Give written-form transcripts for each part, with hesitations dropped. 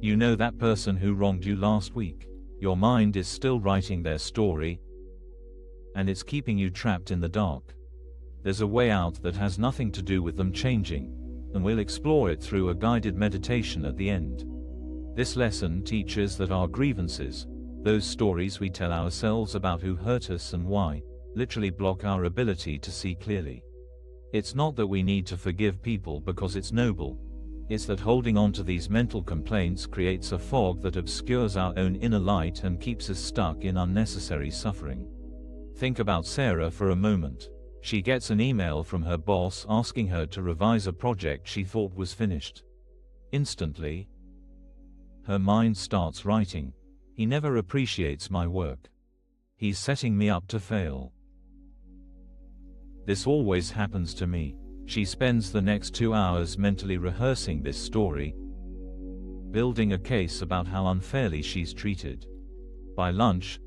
You know that person who wronged you last week. Your mind is still writing their story, and it's keeping you trapped in the dark. There's a way out that has nothing to do with them changing, and we'll explore it through a guided meditation at the end. This lesson teaches that our grievances, those stories we tell ourselves about who hurt us and why, literally block our ability to see clearly. It's not that we need to forgive people because it's noble. It's that holding on to these mental complaints creates a fog that obscures our own inner light and keeps us stuck in unnecessary suffering. Think about Sarah for a moment. She gets an email from her boss asking her to revise a project she thought was finished. Instantly, her mind starts writing, "He never appreciates my work. He's setting me up to fail. This always happens to me." She spends the next 2 hours mentally rehearsing this story, building a case about how unfairly she's treated. By lunch,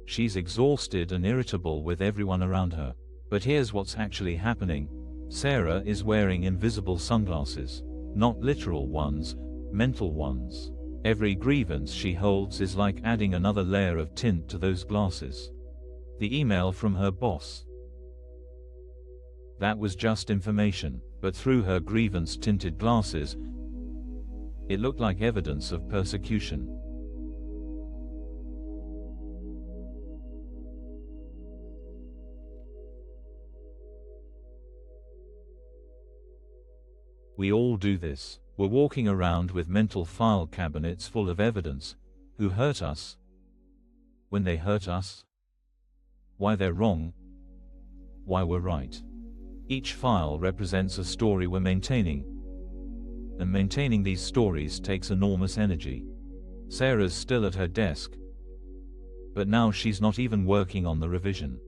she's exhausted and irritable with everyone around her. But here's what's actually happening. Sarah is wearing invisible sunglasses. Not literal ones, mental ones. Every grievance she holds is like adding another layer of tint to those glasses. The email from her boss. That was just information, but through her grievance-tinted glasses, it looked like evidence of persecution. We all do this. We're walking around with mental file cabinets full of evidence. Who hurt us? When they hurt us? Why they're wrong? Why we're right? Each file represents a story we're maintaining. And maintaining these stories takes enormous energy. Sarah's still at her desk. But now she's not even working on the revision.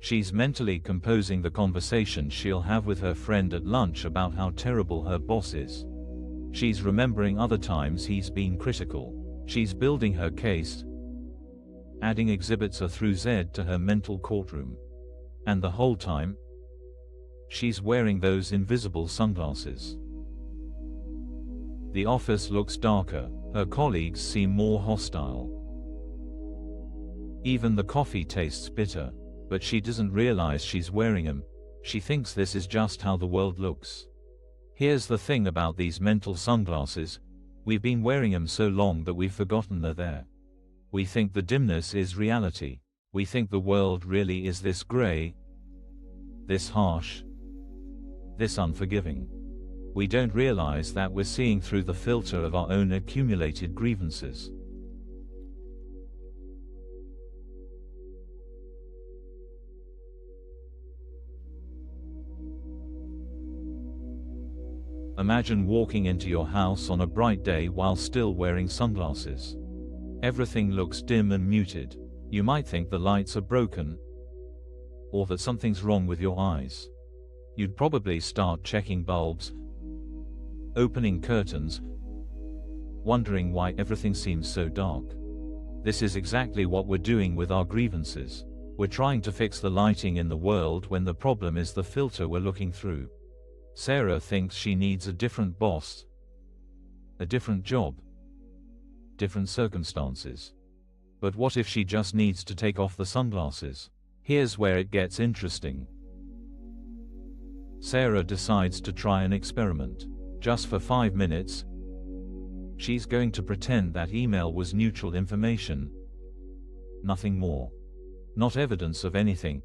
She's mentally composing the conversation she'll have with her friend at lunch about how terrible her boss is. She's remembering other times he's been critical. She's building her case, adding exhibits A through Z to her mental courtroom. And the whole time, she's wearing those invisible sunglasses. The office looks darker, her colleagues seem more hostile. Even the coffee tastes bitter, but she doesn't realize she's wearing them. She thinks this is just how the world looks. Here's the thing about these mental sunglasses, we've been wearing them so long that we've forgotten they're there. We think the dimness is reality. We think the world really is this gray, this harsh, this unforgiving. We don't realize that we're seeing through the filter of our own accumulated grievances. Imagine walking into your house on a bright day while still wearing sunglasses. Everything looks dim and muted. You might think the lights are broken, or that something's wrong with your eyes. You'd probably start checking bulbs, opening curtains, wondering why everything seems so dark. This is exactly what we're doing with our grievances. We're trying to fix the lighting in the world when the problem is the filter we're looking through. Sarah thinks she needs a different boss, a different job, different circumstances. But what if she just needs to take off the sunglasses? Here's where it gets interesting. Sarah decides to try an experiment. Just for 5 minutes, she's going to pretend that email was neutral information. Nothing more. Not evidence of anything.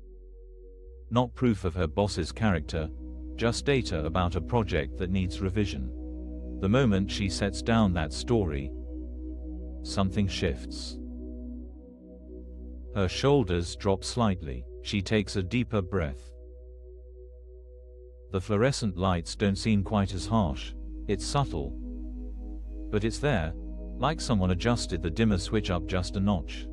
Not proof of her boss's character. Just data about a project that needs revision. The moment she sets down that story, something shifts. Her shoulders drop slightly. She takes a deeper breath. The fluorescent lights don't seem quite as harsh. It's subtle, but it's there, like someone adjusted the dimmer switch up just a notch.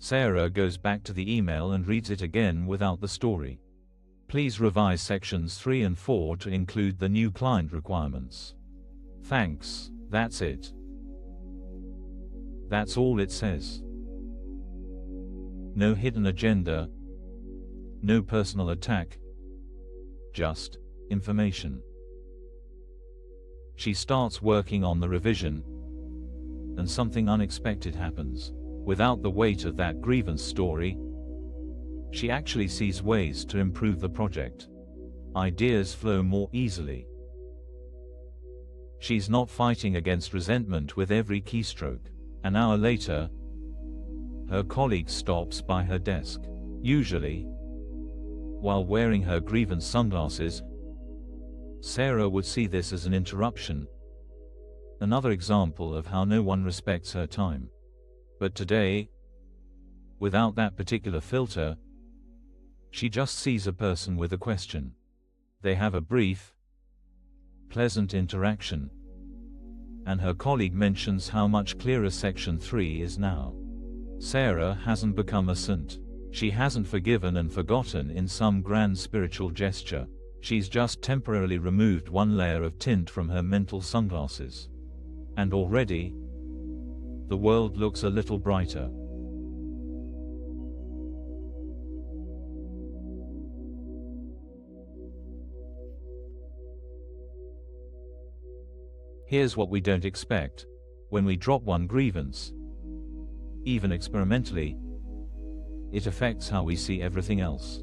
Sarah goes back to the email and reads it again without the story. Please revise sections 3 and 4 to include the new client requirements. Thanks. That's it. That's all it says. No hidden agenda, no personal attack, just information. She starts working on the revision, and something unexpected happens. Without the weight of that grievance story, she actually sees ways to improve the project. Ideas flow more easily. She's not fighting against resentment with every keystroke. An hour later, her colleague stops by her desk. Usually, while wearing her grievance sunglasses, Sarah would see this as an interruption. Another example of how no one respects her time. But today, without that particular filter, she just sees a person with a question. They have a brief, pleasant interaction, and her colleague mentions how much clearer Section 3 is now. Sarah hasn't become a saint. She hasn't forgiven and forgotten in some grand spiritual gesture. She's just temporarily removed one layer of tint from her mental sunglasses. And already, the world looks a little brighter. Here's what we don't expect. When we drop one grievance, even experimentally, it affects how we see everything else.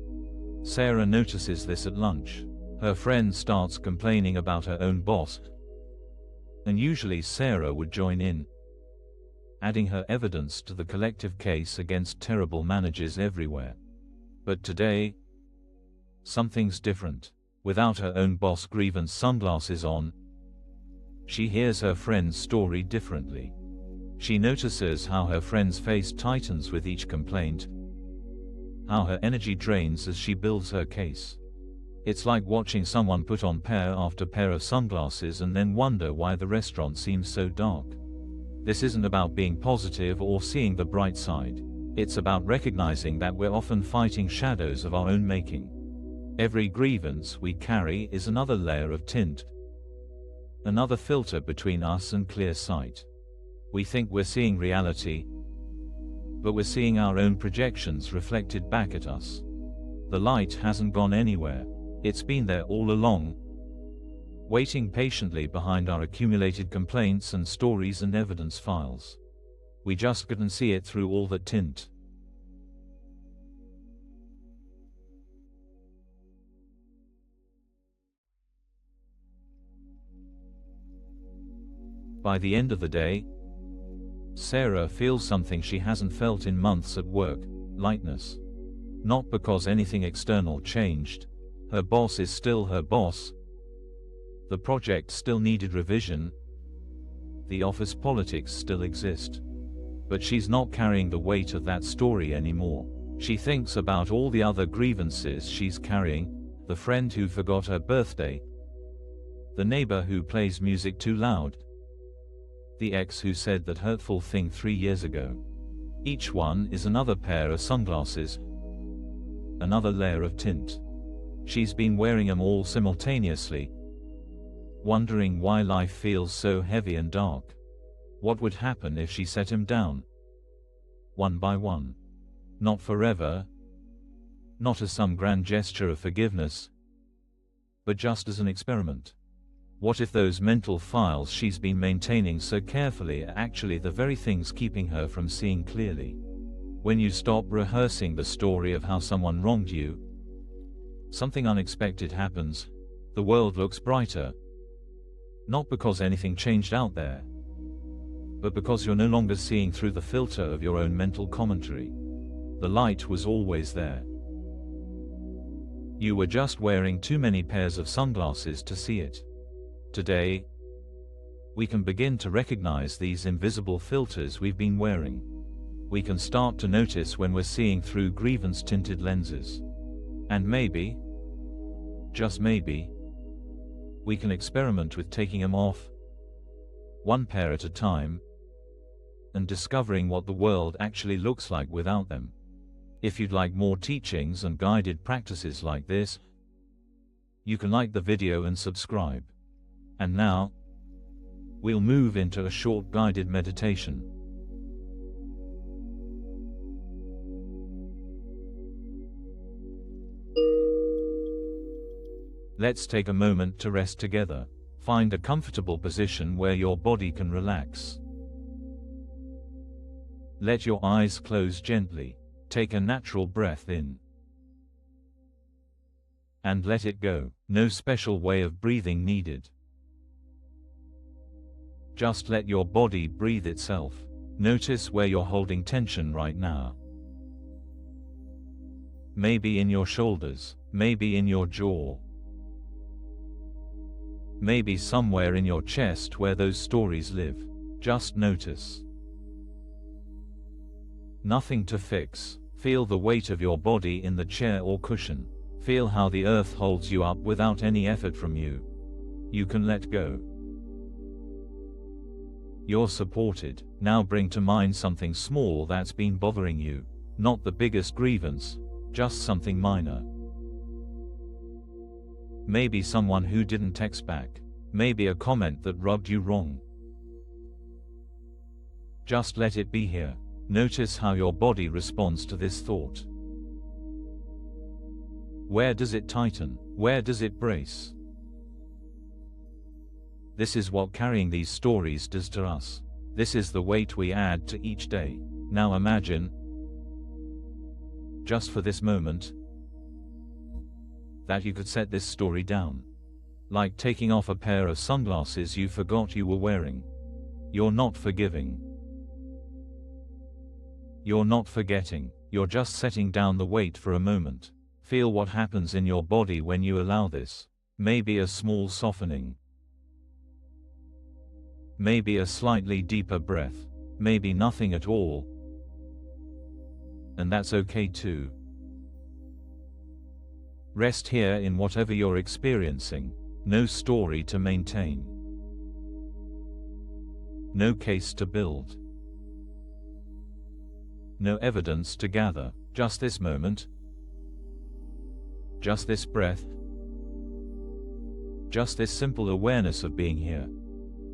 Sarah notices this at lunch. Her friend starts complaining about her own boss, and usually Sarah would join in, adding her evidence to the collective case against terrible managers everywhere. But today, something's different. Without her own boss grievance sunglasses on, she hears her friend's story differently. She notices how her friend's face tightens with each complaint, how her energy drains as she builds her case. It's like watching someone put on pair after pair of sunglasses and then wonder why the restaurant seems so dark. This isn't about being positive or seeing the bright side. It's about recognizing that we're often fighting shadows of our own making. Every grievance we carry is another layer of tint, another filter between us and clear sight. We think we're seeing reality, but we're seeing our own projections reflected back at us. The light hasn't gone anywhere. It's been there all along, waiting patiently behind our accumulated complaints and stories and evidence files. We just couldn't see it through all that tint. By the end of the day, Sarah feels something she hasn't felt in months at work: lightness. Not because anything external changed. Her boss is still her boss. The project still needed revision. The office politics still exist. But she's not carrying the weight of that story anymore. She thinks about all the other grievances she's carrying: the friend who forgot her birthday, the neighbor who plays music too loud, the ex who said that hurtful thing 3 years ago. Each one is another pair of sunglasses, another layer of tint. She's been wearing them all simultaneously, wondering why life feels so heavy and dark. What would happen if she set him down, one by one? Not forever, not as some grand gesture of forgiveness, but just as an experiment. What if those mental files she's been maintaining so carefully are actually the very things keeping her from seeing clearly? When you stop rehearsing the story of how someone wronged you, something unexpected happens. The world looks brighter. Not because anything changed out there, but because you're no longer seeing through the filter of your own mental commentary. The light was always there. You were just wearing too many pairs of sunglasses to see it. Today, we can begin to recognize these invisible filters we've been wearing. We can start to notice when we're seeing through grievance-tinted lenses. And maybe, just maybe, we can experiment with taking them off, one pair at a time, and discovering what the world actually looks like without them. If you'd like more teachings and guided practices like this, you can like the video and subscribe. And now, we'll move into a short guided meditation. Let's take a moment to rest together. Find a comfortable position where your body can relax. Let your eyes close gently. Take a natural breath in. And let it go. No special way of breathing needed. Just let your body breathe itself. Notice where you're holding tension right now. Maybe in your shoulders, maybe in your jaw. Maybe somewhere in your chest where those stories live. Just notice. Nothing to fix. Feel the weight of your body in the chair or cushion. Feel how the earth holds you up without any effort from you. You can let go. You're supported. Now bring to mind something small that's been bothering you. Not the biggest grievance, just something minor. Maybe someone who didn't text back. Maybe a comment that rubbed you wrong. Just let it be here. Notice how your body responds to this thought. Where does it tighten? Where does it brace? This is what carrying these stories does to us. This is the weight we add to each day. Now imagine, just for this moment, that you could set this story down. Like taking off a pair of sunglasses you forgot you were wearing. You're not forgiving. You're not forgetting. You're just setting down the weight for a moment. Feel what happens in your body when you allow this. Maybe a small softening. Maybe a slightly deeper breath. Maybe nothing at all. And that's okay too. Rest here in whatever you're experiencing. No story to maintain. No case to build. No evidence to gather. Just this moment. Just this breath. Just this simple awareness of being here.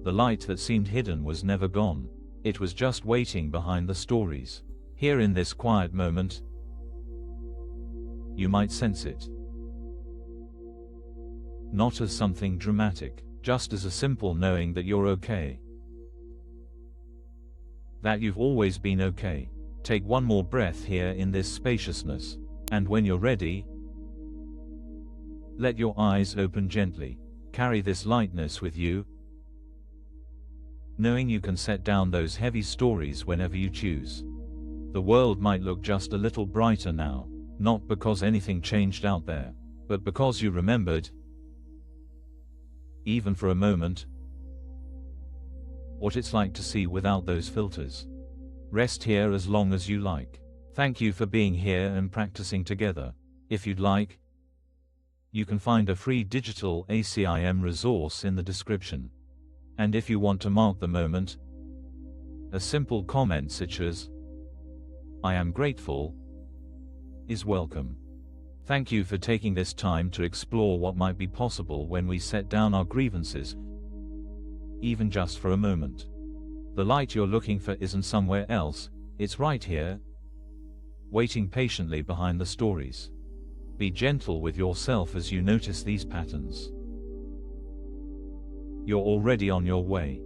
The light that seemed hidden was never gone. It was just waiting behind the stories. Here in this quiet moment, you might sense it. Not as something dramatic, just as a simple knowing that you're okay. That you've always been okay. Take one more breath here in this spaciousness. And when you're ready, let your eyes open gently. Carry this lightness with you, knowing you can set down those heavy stories whenever you choose. The world might look just a little brighter now, not because anything changed out there, but because you remembered, even for a moment, what it's like to see without those filters. Rest here as long as you like. Thank you for being here and practicing together. If you'd like, you can find a free digital ACIM resource in the description. And if you want to mark the moment, a simple comment such as, "I am grateful," is welcome. Thank you for taking this time to explore what might be possible when we set down our grievances, even just for a moment. The light you're looking for isn't somewhere else, it's right here, waiting patiently behind the stories. Be gentle with yourself as you notice these patterns. You're already on your way.